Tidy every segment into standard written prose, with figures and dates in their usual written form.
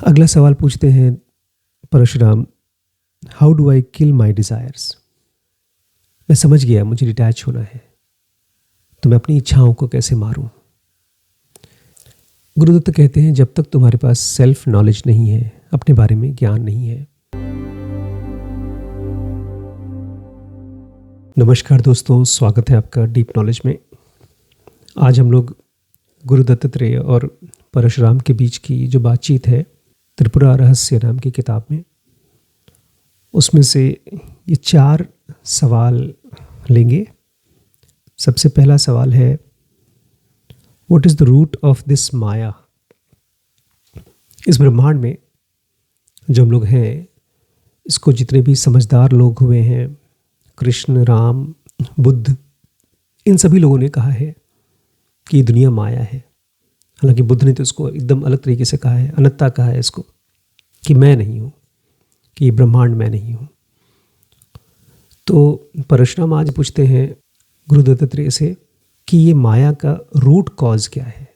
अगला सवाल पूछते हैं Parshuram, how do I kill my desires. मैं समझ गया मुझे डिटैच होना है, तो मैं अपनी इच्छाओं को कैसे मारूं। गुरुदत्त कहते हैं, जब तक तुम्हारे पास सेल्फ नॉलेज नहीं है, अपने बारे में ज्ञान नहीं है। नमस्कार दोस्तों, स्वागत है आपका डीप नॉलेज में। आज हम लोग गुरु दत्तात्रेय और परशुराम के बीच की जो बातचीत है त्रिपुरा रहस्य नाम की किताब में, उसमें से ये 4 सवाल लेंगे। सबसे पहला सवाल है, what is the root of this maya. इस ब्रह्मांड में जो हम लोग हैं, इसको जितने भी समझदार लोग हुए हैं, कृष्ण, राम, बुद्ध, इन सभी लोगों ने कहा है कि ये दुनिया माया है। हालांकि बुद्ध ने तो इसको एकदम अलग तरीके से कहा है, अनंता कहा है इसको, कि मैं नहीं हूँ, कि ये ब्रह्मांड मैं नहीं हूँ। तो परशुराम आज पूछते हैं गुरु दत्तात्रेय से कि ये माया का रूट कॉज क्या है,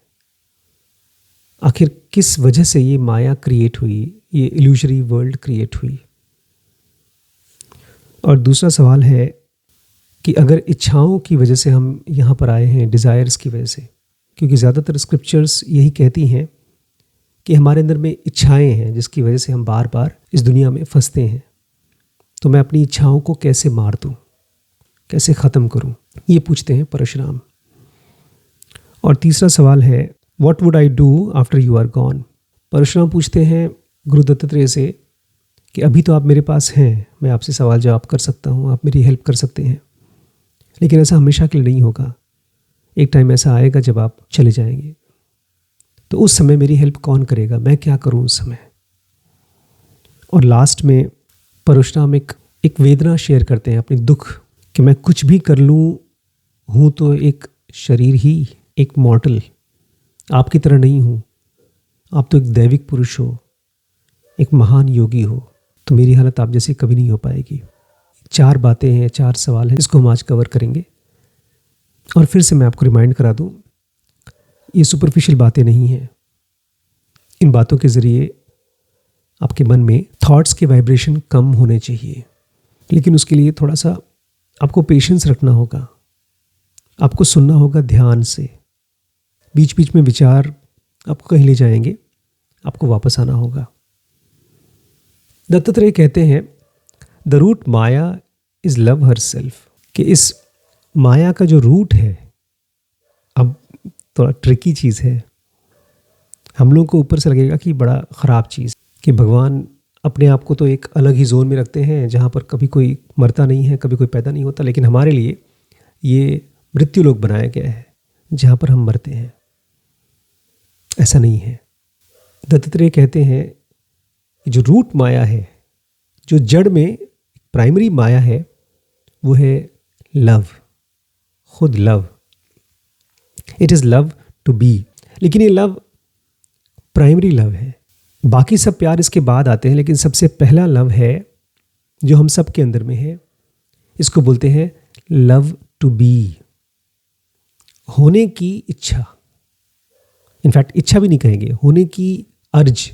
आखिर किस वजह से ये माया क्रिएट हुई, ये इल्यूजरी वर्ल्ड क्रिएट हुई। और दूसरा सवाल है कि अगर इच्छाओं की वजह से हम यहाँ पर आए हैं, डिज़ायर्स की वजह से, क्योंकि ज़्यादातर स्क्रिप्चर्स यही कहती हैं कि हमारे अंदर में इच्छाएं हैं जिसकी वजह से हम बार बार इस दुनिया में फंसते हैं। तो मैं अपनी इच्छाओं को कैसे मार दूँ, कैसे ख़त्म करूँ, ये पूछते हैं परशुराम। और तीसरा सवाल है, what would I do after you are gone. Parshuram पूछते हैं गुरु दत्तात्रेय से कि अभी तो आप मेरे पास हैं, मैं आपसे सवाल जवाब कर सकता हूँ, आप मेरी हेल्प कर सकते हैं, लेकिन ऐसा हमेशा के लिए नहीं होगा। एक टाइम ऐसा आएगा जब आप चले जाएंगे, तो उस समय मेरी हेल्प कौन करेगा, मैं क्या करूं उस समय। और लास्ट में परशुराम एक वेदना शेयर करते हैं, अपनी दुख, कि मैं कुछ भी कर लूं, हूं तो एक शरीर ही, एक मॉर्टल, आपकी तरह नहीं हूं। आप तो एक दैविक पुरुष हो, एक महान योगी हो, तो मेरी हालत आप जैसी कभी नहीं हो पाएगी। 4 बातें हैं, 4 सवाल हैं, जिसको हम आज कवर करेंगे। और फिर से मैं आपको रिमाइंड करा दूं, ये सुपरफिशियल बातें नहीं हैं। इन बातों के ज़रिए आपके मन में थॉट्स के वाइब्रेशन कम होने चाहिए, लेकिन उसके लिए थोड़ा सा आपको पेशेंस रखना होगा, आपको सुनना होगा ध्यान से। बीच बीच में विचार आपको कहीं ले जाएंगे, आपको वापस आना होगा। दत्तात्रेय कहते हैं, the root maya is love her self, कि इस माया का जो रूट है, अब थोड़ा ट्रिकी चीज़ है, हम लोगों को ऊपर से लगेगा कि बड़ा ख़राब चीज़, कि भगवान अपने आप को तो एक अलग ही जोन में रखते हैं जहाँ पर कभी कोई मरता नहीं है, कभी कोई पैदा नहीं होता, लेकिन हमारे लिए ये मृत्यु लोक बनाया गया है जहाँ पर हम मरते हैं। ऐसा नहीं है। दत्तात्रेय कहते हैं कि जो रूट माया है, जो जड़ में प्राइमरी माया है, वो है लव, खुद love. It is love to be. लेकिन ये लव प्राइमरी लव है, बाकी सब प्यार इसके बाद आते हैं, लेकिन सबसे पहला लव है जो हम सब के अंदर में है। इसको बोलते हैं लव टू बी, होने की इच्छा। इनफैक्ट इच्छा भी नहीं कहेंगे, होने की अर्ज,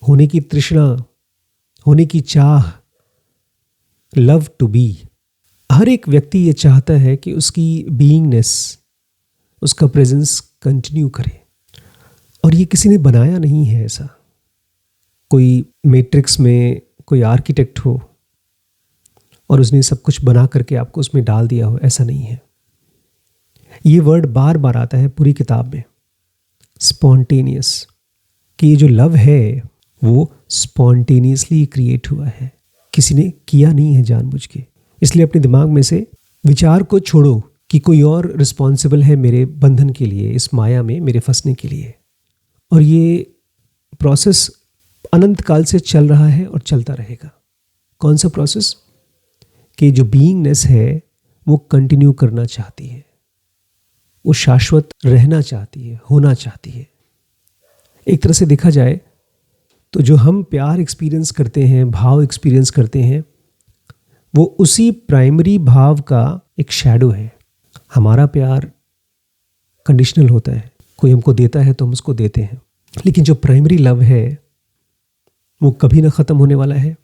होने की तृष्णा, होने की चाह, लव टू बी। हर एक व्यक्ति ये चाहता है कि उसकी बीइंगनेस, उसका प्रेजेंस कंटिन्यू करे, और ये किसी ने बनाया नहीं है ऐसा। कोई मैट्रिक्स में कोई आर्किटेक्ट हो और उसने सब कुछ बना करके आपको उसमें डाल दिया हो, ऐसा नहीं है। ये वर्ड बार बार आता है पूरी किताब में, स्पॉन्टेनियस, कि ये जो लव है वो स्पॉन्टेनियसली क्रिएट हुआ है, किसी ने किया नहीं है जानबूझ के। इसलिए अपने दिमाग में से विचार को छोड़ो कि कोई और रिस्पॉन्सिबल है मेरे बंधन के लिए, इस माया में मेरे फंसने के लिए। और ये प्रोसेस अनंत काल से चल रहा है और चलता रहेगा। कौन सा प्रोसेस? कि जो बीइंगनेस है वो कंटिन्यू करना चाहती है, वो शाश्वत रहना चाहती है, होना चाहती है। एक तरह से देखा जाए तो जो हम प्यार एक्सपीरियंस करते हैं, भाव एक्सपीरियंस करते हैं, वो उसी प्राइमरी भाव का एक शैडो है। हमारा प्यार कंडीशनल होता है, कोई हमको देता है तो हम उसको देते हैं, लेकिन जो प्राइमरी लव है वो कभी ना ख़त्म होने वाला है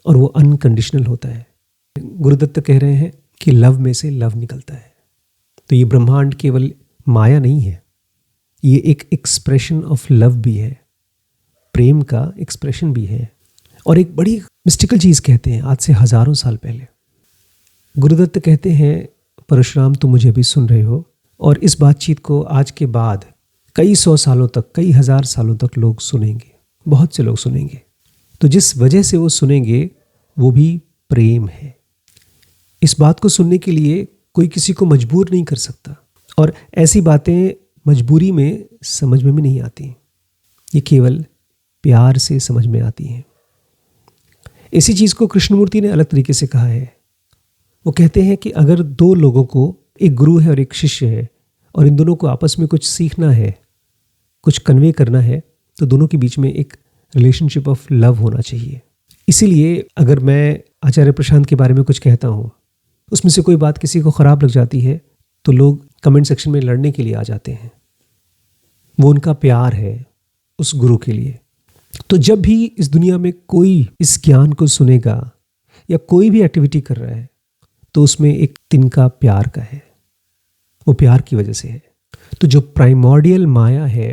और वो अनकंडीशनल होता है। गुरुदत्त कह रहे हैं कि लव में से लव निकलता है। तो ये ब्रह्मांड केवल माया नहीं है, ये एक एक्सप्रेशन ऑफ लव भी है, प्रेम का एक्सप्रेशन भी है। और एक बड़ी मिस्टिकल चीज़ कहते हैं आज से हज़ारों साल पहले। गुरुदत्त कहते हैं, परशुराम तुम मुझे अभी सुन रहे हो और इस बातचीत को आज के बाद कई सौ सालों तक, कई हज़ार सालों तक लोग सुनेंगे, बहुत से लोग सुनेंगे। तो जिस वजह से वो सुनेंगे वो भी प्रेम है। इस बात को सुनने के लिए कोई किसी को मजबूर नहीं कर सकता, और ऐसी बातें मजबूरी में समझ में भी नहीं आती, ये केवल प्यार से समझ में आती हैं। इसी चीज़ को कृष्णमूर्ति ने अलग तरीके से कहा है। वो कहते हैं कि अगर दो लोगों को, एक गुरु है और एक शिष्य है, और इन दोनों को आपस में कुछ सीखना है, कुछ कन्वे करना है, तो दोनों के बीच में एक रिलेशनशिप ऑफ लव होना चाहिए। इसीलिए अगर मैं आचार्य प्रशांत के बारे में कुछ कहता हूँ, उसमें से कोई बात किसी को ख़राब लग जाती है, तो लोग कमेंट सेक्शन में लड़ने के लिए आ जाते हैं। वो उनका प्यार है उस गुरु के लिए। तो जब भी इस दुनिया में कोई इस ज्ञान को सुनेगा या कोई भी एक्टिविटी कर रहा है, तो उसमें एक तिनका प्यार का है, वो प्यार की वजह से है। तो जो प्राइमोर्डियल माया है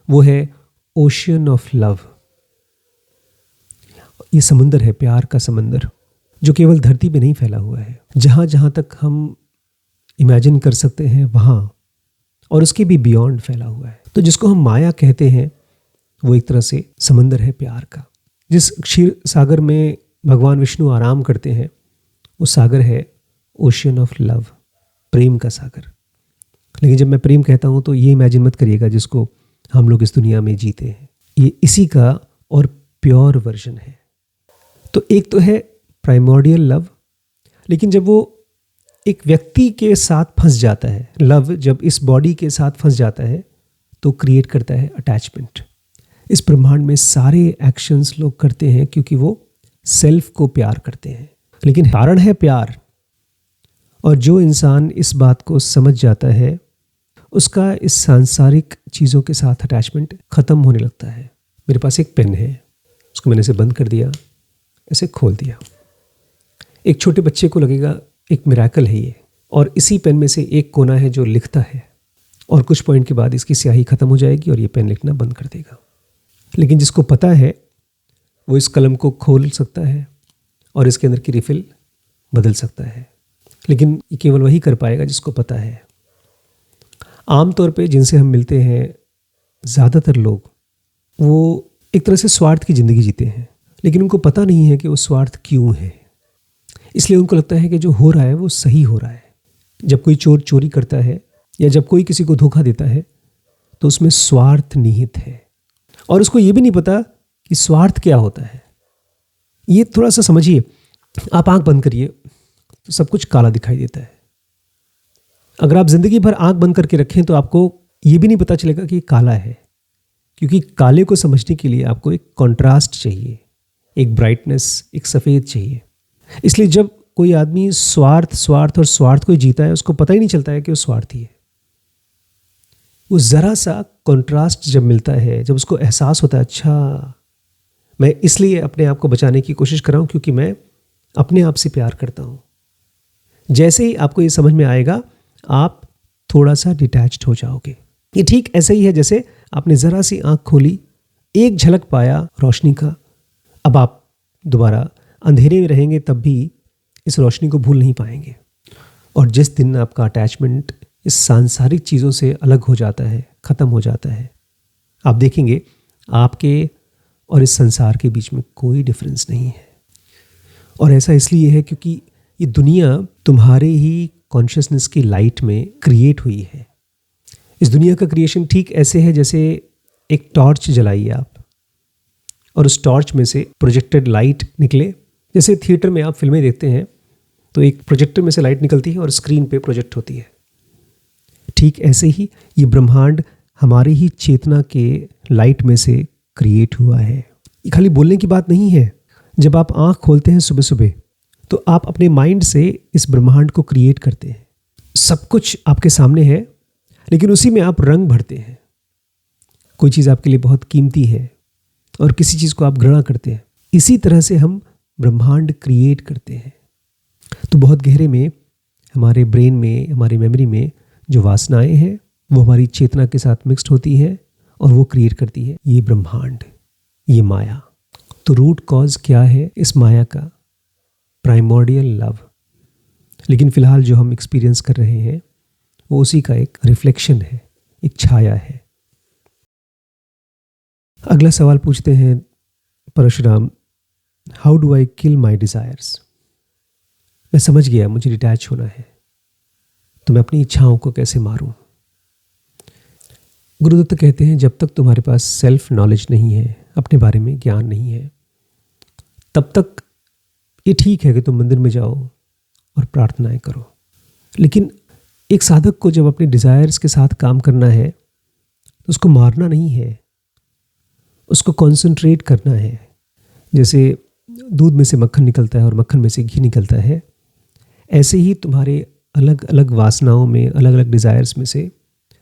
वो है ओशियन ऑफ लव। ये समंदर है, प्यार का समंदर, जो केवल धरती पे नहीं फैला हुआ है, जहाँ जहाँ तक हम इमेजिन कर सकते हैं वहाँ, और उसके भी बियॉन्ड फैला हुआ है। तो जिसको हम माया कहते हैं वो एक तरह से समंदर है प्यार का। जिस क्षीर सागर में भगवान विष्णु आराम करते हैं, वो सागर है ओशियन ऑफ लव, प्रेम का सागर। लेकिन जब मैं प्रेम कहता हूँ तो ये इमेजिन मत करिएगा जिसको हम लोग इस दुनिया में जीते हैं, ये इसी का और प्योर वर्जन है। तो एक तो है प्राइमोर्डियल लव, लेकिन जब वो एक व्यक्ति के साथ फंस जाता है, लव जब इस बॉडी के साथ फंस जाता है, तो क्रिएट करता है अटैचमेंट। इस ब्रह्मांड में सारे एक्शंस लोग करते हैं क्योंकि वो सेल्फ को प्यार करते हैं, लेकिन कारण है प्यार। और जो इंसान इस बात को समझ जाता है, उसका इस सांसारिक चीज़ों के साथ अटैचमेंट ख़त्म होने लगता है। मेरे पास एक पेन है, उसको मैंने ऐसे बंद कर दिया, ऐसे खोल दिया। एक छोटे बच्चे को लगेगा एक मिरेकल है ये, और इसी पेन में से एक कोना है जो लिखता है, और कुछ पॉइंट के बाद इसकी स्याही ख़त्म हो जाएगी और ये पेन लिखना बंद कर देगा। लेकिन जिसको पता है वो इस कलम को खोल सकता है और इसके अंदर की रिफिल बदल सकता है, लेकिन ये केवल वही कर पाएगा जिसको पता है। आमतौर पे जिनसे हम मिलते हैं, ज़्यादातर लोग वो एक तरह से स्वार्थ की ज़िंदगी जीते हैं, लेकिन उनको पता नहीं है कि वो स्वार्थ क्यों है। इसलिए उनको लगता है कि जो हो रहा है वो सही हो रहा है। जब कोई चोर चोरी करता है या जब कोई किसी को धोखा देता है, तो उसमें स्वार्थ निहित है, और उसको ये भी नहीं पता कि स्वार्थ क्या होता है। ये थोड़ा सा समझिए। आप आंख बंद करिए तो सब कुछ काला दिखाई देता है। अगर आप जिंदगी भर आंख बंद करके रखें तो आपको ये भी नहीं पता चलेगा कि काला है, क्योंकि काले को समझने के लिए आपको एक कॉन्ट्रास्ट चाहिए, एक ब्राइटनेस, एक सफ़ेद चाहिए। इसलिए जब कोई आदमी स्वार्थ और स्वार्थ को ही जीता है, उसको पता ही नहीं चलता है कि वो स्वार्थी है। वो ज़रा सा कॉन्ट्रास्ट जब मिलता है, जब उसको एहसास होता है, अच्छा मैं इसलिए अपने आप को बचाने की कोशिश कर रहा हूँ क्योंकि मैं अपने आप से प्यार करता हूँ, जैसे ही आपको ये समझ में आएगा, आप थोड़ा सा डिटैच्ड हो जाओगे। ये ठीक ऐसे ही है जैसे आपने ज़रा सी आँख खोली, एक झलक पाया रोशनी का, अब आप दोबारा अंधेरे में रहेंगे तब भी इस रोशनी को भूल नहीं पाएंगे। और जिस दिन आपका अटैचमेंट इस सांसारिक चीज़ों से अलग हो जाता है, ख़त्म हो जाता है, आप देखेंगे आपके और इस संसार के बीच में कोई डिफरेंस नहीं है। और ऐसा इसलिए है क्योंकि ये दुनिया तुम्हारे ही कॉन्शियसनेस की लाइट में क्रिएट हुई है। इस दुनिया का क्रिएशन ठीक ऐसे है जैसे एक टॉर्च जलाइए आप, और उस टॉर्च में से प्रोजेक्टेड लाइट निकले। जैसे थिएटर में आप फिल्में देखते हैं तो एक प्रोजेक्टर में से लाइट निकलती है और स्क्रीन पे प्रोजेक्ट होती है। ठीक ऐसे ही ये ब्रह्मांड हमारी ही चेतना के लाइट में से क्रिएट हुआ है। ये खाली बोलने की बात नहीं है। जब आप आँख खोलते हैं सुबह सुबह, तो आप अपने माइंड से इस ब्रह्मांड को क्रिएट करते हैं। सब कुछ आपके सामने है, लेकिन उसी में आप रंग भरते हैं। कोई चीज़ आपके लिए बहुत कीमती है, और किसी चीज़ को आप घृणा करते हैं। इसी तरह से हम ब्रह्मांड क्रिएट करते हैं। तो बहुत गहरे में हमारे ब्रेन में, हमारी मेमोरी में जो वासनाएं हैं वो हमारी चेतना के साथ मिक्स्ड होती है और वो क्रिएट करती है ये ब्रह्मांड, ये माया। तो रूट कॉज क्या है इस माया का? Primordial love. लेकिन फिलहाल जो हम एक्सपीरियंस कर रहे हैं वो उसी का एक रिफ्लेक्शन है, एक छाया है। अगला सवाल पूछते हैं Parshuram, how do I kill my desires? मैं समझ गया मुझे डिटैच होना है, तो मैं अपनी इच्छाओं को कैसे मारूं? गुरुदत्त कहते हैं जब तक तुम्हारे पास सेल्फ नॉलेज नहीं है, अपने बारे में ज्ञान नहीं है, तब तक ये ठीक है कि तुम मंदिर में जाओ और प्रार्थनाएं करो। लेकिन एक साधक को जब अपने डिज़ायर्स के साथ काम करना है तो उसको मारना नहीं है, उसको कॉन्सेंट्रेट करना है। जैसे दूध में से मक्खन निकलता है और मक्खन में से घी निकलता है, ऐसे ही तुम्हारे अलग अलग वासनाओं में, अलग अलग डिज़ायर्स में से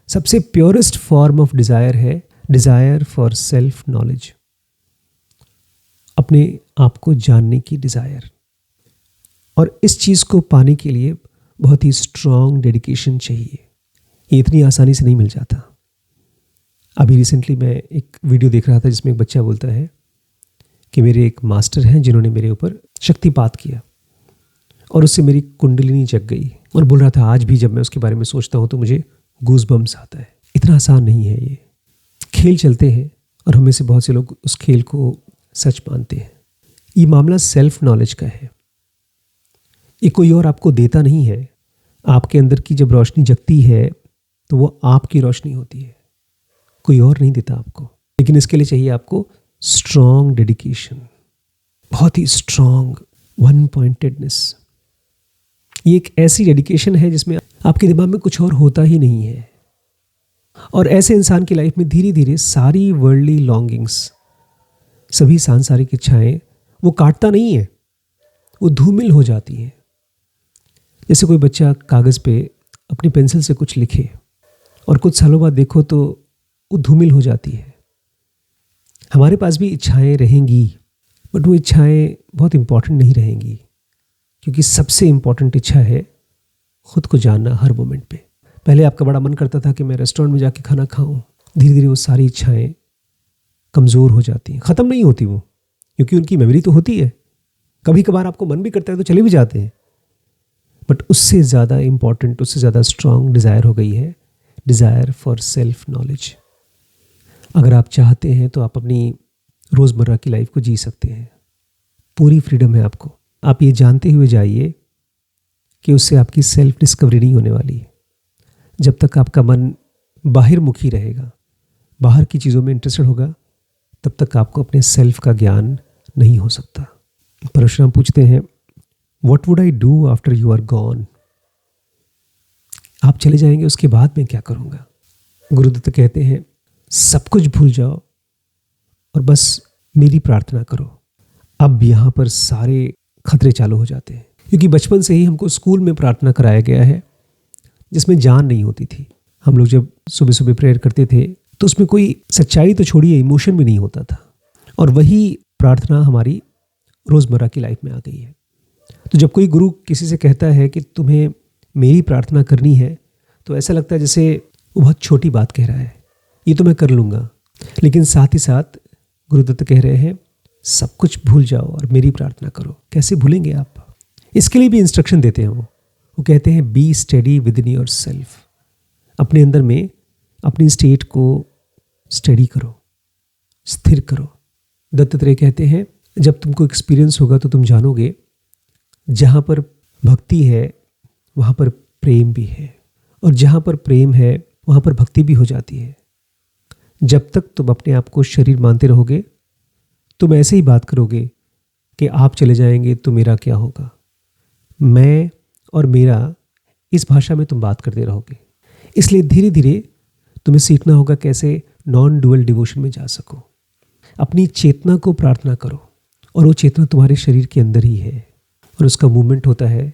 सबसे प्योरेस्ट फॉर्म ऑफ डिज़ायर है डिज़ायर फॉर सेल्फ नॉलेज, अपने आप को जानने की डिज़ायर। और इस चीज़ को पाने के लिए बहुत ही स्ट्रॉन्ग डेडिकेशन चाहिए। ये इतनी आसानी से नहीं मिल जाता। अभी रिसेंटली मैं एक वीडियो देख रहा था जिसमें एक बच्चा बोलता है कि मेरे एक मास्टर हैं जिन्होंने मेरे ऊपर शक्तिपात किया और उससे मेरी कुंडलिनी जग गई, और बोल रहा था आज भी जब मैं उसके बारे में सोचता हूँ तो मुझे गूज़बम्स आता है। इतना आसान नहीं है ये। खेल चलते हैं और हमें से बहुत से लोग उस खेल को सच मानते हैं। ये मामला सेल्फ नॉलेज का है। ये कोई और आपको देता नहीं है। आपके अंदर की जब रोशनी जगती है तो वो आपकी रोशनी होती है, कोई और नहीं देता आपको। लेकिन इसके लिए चाहिए आपको स्ट्रॉन्ग डेडिकेशन, बहुत ही स्ट्रॉन्ग वन पॉइंटेडनेस। ये एक ऐसी डेडिकेशन है जिसमें आपके दिमाग में कुछ और होता ही नहीं है। और ऐसे इंसान की लाइफ में धीरे धीरे सारी वर्ल्डली लॉन्गिंग्स, सभी सांसारिक इच्छाएं वो काटता नहीं है, वो धूमिल हो जाती हैं। जैसे कोई बच्चा कागज़ पे अपनी पेंसिल से कुछ लिखे और कुछ सालों बाद देखो तो वो धूमिल हो जाती है। हमारे पास भी इच्छाएं रहेंगी, बट वो इच्छाएं बहुत इंपॉर्टेंट नहीं रहेंगी, क्योंकि सबसे इंपॉर्टेंट इच्छा है खुद को जानना हर मोमेंट पे। पहले आपका बड़ा मन करता था कि मैं रेस्टोरेंट में जाके खाना खाऊं, धीरे धीरे वो सारी इच्छाएं कमज़ोर हो जाती हैं, ख़त्म नहीं होती वो, क्योंकि उनकी मेमोरी तो होती है। कभी कभार आपको मन भी करता है तो चले भी जाते हैं, बट उससे ज़्यादा इम्पॉर्टेंट, उससे ज़्यादा स्ट्रॉन्ग डिज़ायर हो गई है डिज़ायर फॉर सेल्फ नॉलेज। अगर आप चाहते हैं तो आप अपनी रोज़मर्रा की लाइफ को जी सकते हैं, पूरी फ्रीडम है आपको। आप ये जानते हुए जाइए कि उससे आपकी सेल्फ डिस्कवरी नहीं होने वाली। जब तक आपका मन बाहिरमुखी रहेगा, बाहर की चीज़ों में इंटरेस्टेड होगा, तब तक आपको अपने सेल्फ का ज्ञान नहीं हो सकता। परशुराम पूछते हैं, what would I do after you are gone? आप चले जाएंगे उसके बाद मैं क्या करूँगा? गुरुदत्त कहते हैं, सब कुछ भूल जाओ और बस मेरी प्रार्थना करो। अब यहाँ पर सारे खतरे चालू हो जाते हैं, क्योंकि बचपन से ही हमको स्कूल में प्रार्थना कराया गया है जिसमें जान नहीं होती थी। हम लोग जब सुबह सुबह प्रेयर करते थे तो उसमें कोई सच्चाई तो छोड़िए, इमोशन भी नहीं होता था। और वही प्रार्थना हमारी रोज़मर्रा की लाइफ में आ गई है। तो जब कोई गुरु किसी से कहता है कि तुम्हें मेरी प्रार्थना करनी है, तो ऐसा लगता है जैसे वो बहुत छोटी बात कह रहा है, ये तो मैं कर लूँगा। लेकिन साथ ही साथ गुरुदत्त कह रहे हैं, सब कुछ भूल जाओ और मेरी प्रार्थना करो। कैसे भूलेंगे आप? इसके लिए भी इंस्ट्रक्शन देते हैं वो कहते हैं, be steady with in your self. अपने अंदर में अपनी स्टेट को स्टडी करो, स्थिर करो। दत्तात्रेय कहते हैं, जब तुमको एक्सपीरियंस होगा तो तुम जानोगे जहाँ पर भक्ति है वहाँ पर प्रेम भी है, और जहाँ पर प्रेम है वहाँ पर भक्ति भी हो जाती है। जब तक तुम अपने आप को शरीर मानते रहोगे, तुम ऐसे ही बात करोगे कि आप चले जाएंगे तो मेरा क्या होगा। मैं और मेरा, इस भाषा में तुम बात करते रहोगे। इसलिए धीरे धीरे तुम्हें सीखना होगा कैसे नॉन डुअल डिवोशन में जा सको। अपनी चेतना को प्रार्थना करो, और वो चेतना तुम्हारे शरीर के अंदर ही है, और उसका मूवमेंट होता है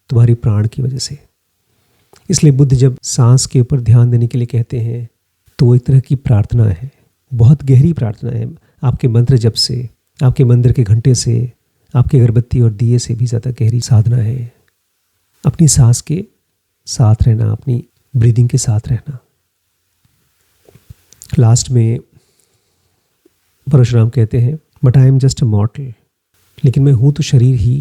तुम्हारी प्राण की वजह से। इसलिए बुद्ध जब सांस के ऊपर ध्यान देने के लिए कहते हैं तो वो एक तरह की प्रार्थना है, बहुत गहरी प्रार्थना है। आपके मंत्र जप से, आपके मंदिर के घंटे से, आपके अगरबत्ती और दिए से भी ज़्यादा गहरी साधना है अपनी सांस के साथ रहना, अपनी ब्रीदिंग के साथ रहना। लास्ट में परशुराम कहते हैं, but I am just a मॉर्टल, लेकिन मैं हूँ तो शरीर ही।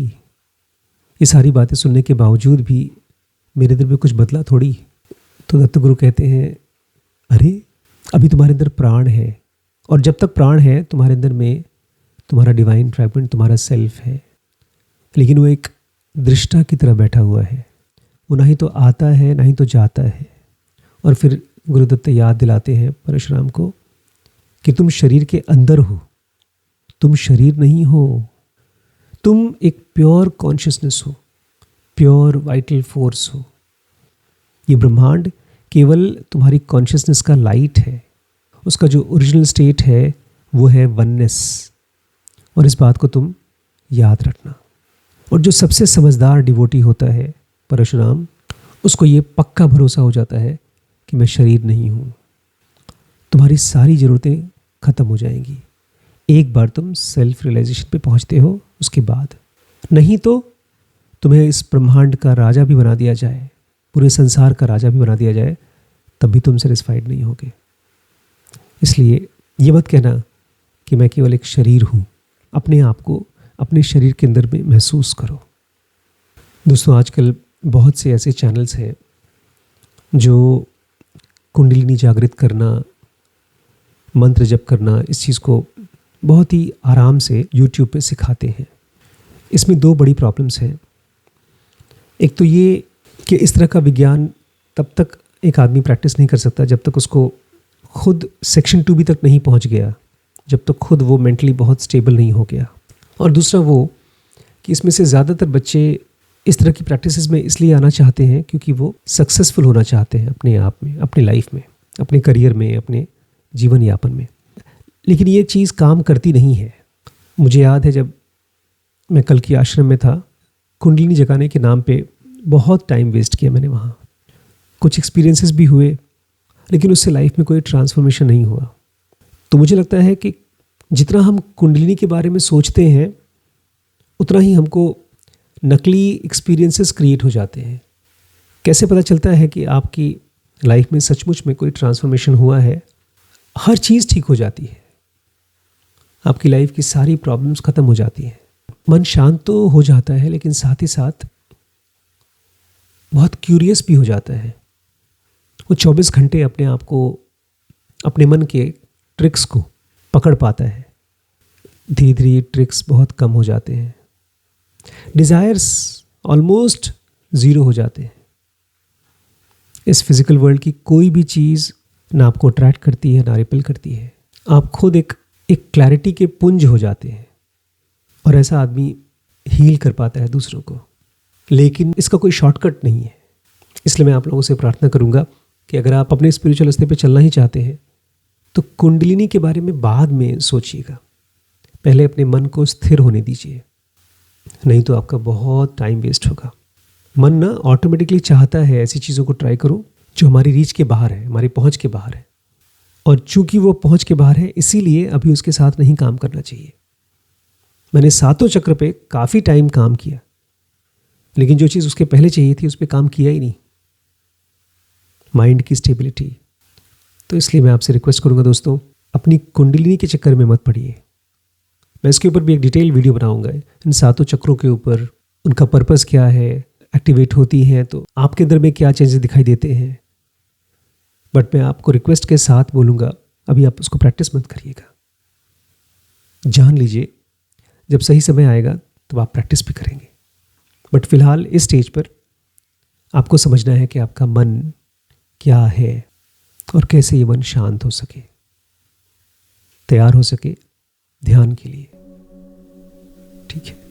ये सारी बातें सुनने के बावजूद भी मेरे दिल में कुछ बदला थोड़ी। तो दत्त गुरु कहते हैं, अरे अभी तुम्हारे अंदर प्राण है, और जब तक प्राण है तुम्हारे अंदर में तुम्हारा डिवाइन फ्रैगमेंट, तुम्हारा सेल्फ है, लेकिन वो एक दृष्टा की तरह बैठा हुआ है। वो ना ही तो आता है ना ही तो जाता है। और फिर गुरुदत्त याद दिलाते हैं परशुराम को कि तुम शरीर के अंदर हो, तुम शरीर नहीं हो, तुम एक प्योर कॉन्शियसनेस हो, प्योर वाइटल फोर्स हो। ये ब्रह्मांड केवल तुम्हारी कॉन्शियसनेस का लाइट है। उसका जो ओरिजिनल स्टेट है वो है वननेस। और इस बात को तुम याद रखना। और जो सबसे समझदार डिवोटी होता है परशुराम, उसको ये पक्का भरोसा हो जाता है कि मैं शरीर नहीं हूँ। तुम्हारी सारी ज़रूरतें ख़त्म हो जाएंगी एक बार तुम सेल्फ रियलाइजेशन पे पहुँचते हो। उसके बाद नहीं तो तुम्हें इस ब्रह्मांड का राजा भी बना दिया जाए, पूरे संसार का राजा भी बना दिया जाए, तब भी तुम सेटिस्फाइड नहीं होगे। इसलिए ये मत कहना कि मैं केवल एक शरीर हूँ। अपने आप को अपने शरीर के अंदर में महसूस करो। दोस्तों, आजकल बहुत से ऐसे चैनल्स हैं जो कुंडलिनी जागृत करना, मंत्र जप करना, इस चीज़ को बहुत ही आराम से यूट्यूब पे सिखाते हैं। इसमें दो बड़ी प्रॉब्लम्स हैं। एक तो ये कि इस तरह का विज्ञान तब तक एक आदमी प्रैक्टिस नहीं कर सकता जब तक उसको खुद सेक्शन 2 भी तक नहीं पहुंच गया, जब तक खुद वो मेंटली बहुत स्टेबल नहीं हो गया। और दूसरा वो कि इसमें से ज़्यादातर बच्चे इस तरह की प्रैक्टिसेस में इसलिए आना चाहते हैं क्योंकि वो सक्सेसफुल होना चाहते हैं अपने आप में, अपनी लाइफ में, अपने करियर में, अपने जीवन यापन में। लेकिन ये चीज़ काम करती नहीं है। मुझे याद है जब मैं कल की आश्रम में था, कुंडलिनी जगाने के नाम पे बहुत टाइम वेस्ट किया मैंने वहाँ। कुछ एक्सपीरियंसेस भी हुए, लेकिन उससे लाइफ में कोई ट्रांसफॉर्मेशन नहीं हुआ। तो मुझे लगता है कि जितना हम कुंडलिनी के बारे में सोचते हैं उतना ही हमको नकली एक्सपीरियंसेस क्रिएट हो जाते हैं। कैसे पता चलता है कि आपकी लाइफ में सचमुच में कोई ट्रांसफॉर्मेशन हुआ है? हर चीज़ ठीक हो जाती है, आपकी लाइफ की सारी प्रॉब्लम्स ख़त्म हो जाती हैं, मन शांत तो हो जाता है, लेकिन साथ ही साथ बहुत क्यूरियस भी हो जाता है। वो 24 घंटे अपने आप को, अपने मन के ट्रिक्स को पकड़ पाता है। धीरे धीरे ये ट्रिक्स बहुत कम हो जाते हैं, डिज़ायर्स ऑलमोस्ट ज़ीरो हो जाते हैं। इस फिज़िकल वर्ल्ड की कोई भी चीज़ ना आपको अट्रैक्ट करती है ना रिपेल करती है। आप खुद एक क्लैरिटी के पुंज हो जाते हैं। और ऐसा आदमी हील कर पाता है दूसरों को। लेकिन इसका कोई शॉर्टकट नहीं है। इसलिए मैं आप लोगों से प्रार्थना करूंगा कि अगर आप अपने स्पिरिचुअल रास्ते पे चलना ही चाहते हैं तो कुंडलिनी के बारे में बाद में सोचिएगा। पहले अपने मन को स्थिर होने दीजिए, नहीं तो आपका बहुत टाइम वेस्ट होगा। मन ना ऑटोमेटिकली चाहता है ऐसी चीज़ों को ट्राई करो जो हमारी रीच के बाहर है, हमारी पहुंच के बाहर है। और चूंकि वो पहुंच के बाहर है, इसीलिए अभी उसके साथ नहीं काम करना चाहिए। मैंने 7 चक्र पे काफ़ी टाइम काम किया, लेकिन जो चीज़ उसके पहले चाहिए थी उस पर काम किया ही नहीं, माइंड की स्टेबिलिटी। तो इसलिए मैं आपसे रिक्वेस्ट करूंगा दोस्तों, अपनी कुंडलिनी के चक्कर में मत पड़िए। मैं इसके ऊपर भी एक डिटेल वीडियो बनाऊंगा, इन 7 चक्रों के ऊपर, उनका पर्पस क्या है, एक्टिवेट होती हैं तो आपके अंदर में क्या चेंजेस दिखाई देते हैं। बट मैं आपको रिक्वेस्ट के साथ बोलूँगा, अभी आप उसको प्रैक्टिस मत करिएगा, जान लीजिए जब सही समय आएगा तब आप प्रैक्टिस भी करेंगे। बट फिलहाल इस स्टेज पर आपको समझना है कि आपका मन क्या है और कैसे ये मन शांत हो सके, तैयार हो सके ध्यान के लिए। ठीक है।